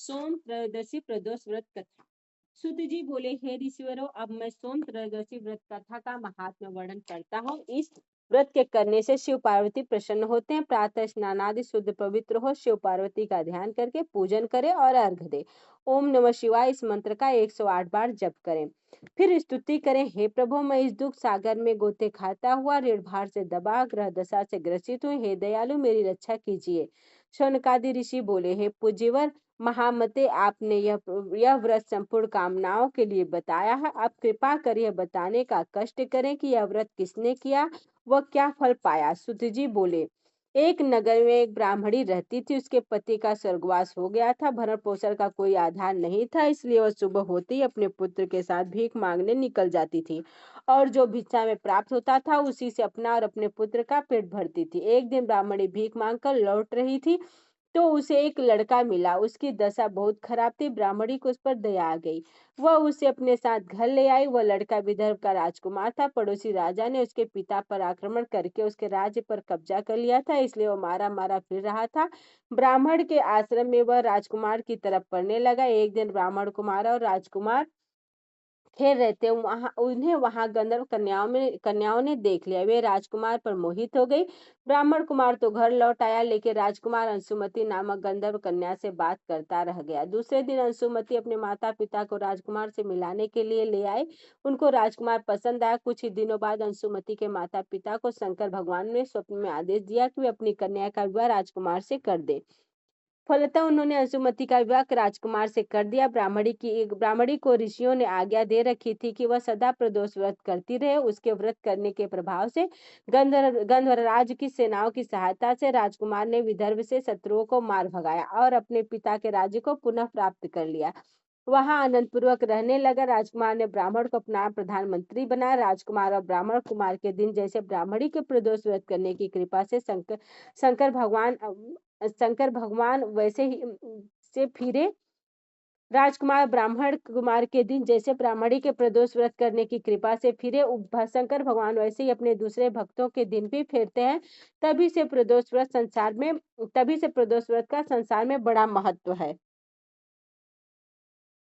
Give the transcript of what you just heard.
सोम त्रयोदशी प्रदोष व्रत कथा। सूत जी बोले, हे ऋषिवरों, अब मैं सोम त्रयोदशी व्रत कथा का महात्म्य वर्णन करता हूँ। इस व्रत के करने से शिव पार्वती प्रसन्न होते हैं। प्रातः स्नान आदि शुद्ध पवित्र हो, शिव पार्वती का ध्यान करके पूजन करें और अर्घ दे। ओम नमः शिवाय इस मंत्र का 108 बार जप करें। फिर स्तुति करें, हे प्रभु, मैं इस दुख सागर में गोते खाता हुआ ऋण भार से दबा ग्रह दशा से ग्रसित हूँ। हे दयालु, मेरी रक्षा कीजिए। शौनकादि ऋषि बोले, हे पूज्यवर महामते, आपने यह व्रत संपूर्ण कामनाओं के लिए बताया है। आप कृपा कर यह बताने का कष्ट करें कि यह व्रत किसने किया, वह क्या फल पाया। सूत जी बोले, एक नगर में एक ब्राह्मणी रहती थी। उसके पति का स्वर्गवास हो गया था। भरण पोषण का कोई आधार नहीं था, इसलिए वह सुबह होते ही अपने पुत्र के साथ भीख मांगने निकल जाती थी और जो भिक्षा में प्राप्त होता था उसी से अपना और अपने पुत्र का पेट भरती थी। एक दिन ब्राह्मणी भीख मांगकर लौट रही थी तो उसे एक लड़का मिला। उसकी दशा बहुत खराब थी। ब्राह्मणी को उस पर दया आ गई। वह उसे अपने साथ घर ले आई। वह लड़का विदर्भ का राजकुमार था। पड़ोसी राजा ने उसके पिता पर आक्रमण करके उसके राज्य पर कब्जा कर लिया था, इसलिए वह मारा मारा फिर रहा था। ब्राह्मण के आश्रम में वह राजकुमार की तरफ पढ़ने लगा। एक दिन ब्राह्मण कुमार और राजकुमार खेल रहे थे। उन्हें वहां गंधर्व कन्याओं ने देख लिया। वे राजकुमार पर मोहित हो गई। ब्राह्मण कुमार तो घर लौट आया, लेकिन राजकुमार अंशुमति नामक गंधर्व कन्या से बात करता रह गया। दूसरे दिन अंशुमति अपने माता पिता को राजकुमार से मिलाने के लिए ले आए। उनको राजकुमार पसंद आया। कुछ ही दिनों बाद अंशुमति के माता पिता को शंकर भगवान ने स्वप्न में आदेश दिया कि वे अपनी कन्या का विवाह राजकुमार से कर दे। फलतः उन्होंने अंशुमति का विवाह राजकुमार से कर दिया। ब्राह्मणी को ऋषियों ने आज्ञा दे रखी थी कि वह सदा प्रदोष व्रत करती रहे। उसके व्रत करने के प्रभाव से गंधर्वराज की सेनाओं की सहायता से राजकुमार ने विदर्भ से शत्रुओं को मार भगाया और अपने पिता के राज्य को पुनः प्राप्त कर लिया। वहां आनंद पूर्वक रहने लगा। राजकुमार ने ब्राह्मण को अपना प्रधानमंत्री बनाया। राजकुमार और ब्राह्मण कुमार के दिन जैसे ब्राह्मणी के प्रदोष व्रत करने की कृपा से शंकर भगवान शंकर भगवान वैसे ही से फिरे। राजकुमार ब्राह्मण कुमार के दिन जैसे ब्राह्मणी के प्रदोष व्रत करने की कृपा से फिरे, शंकर भगवान वैसे ही अपने दूसरे भक्तों के दिन भी फेरते हैं। तभी से प्रदोष व्रत का संसार में बड़ा महत्व है।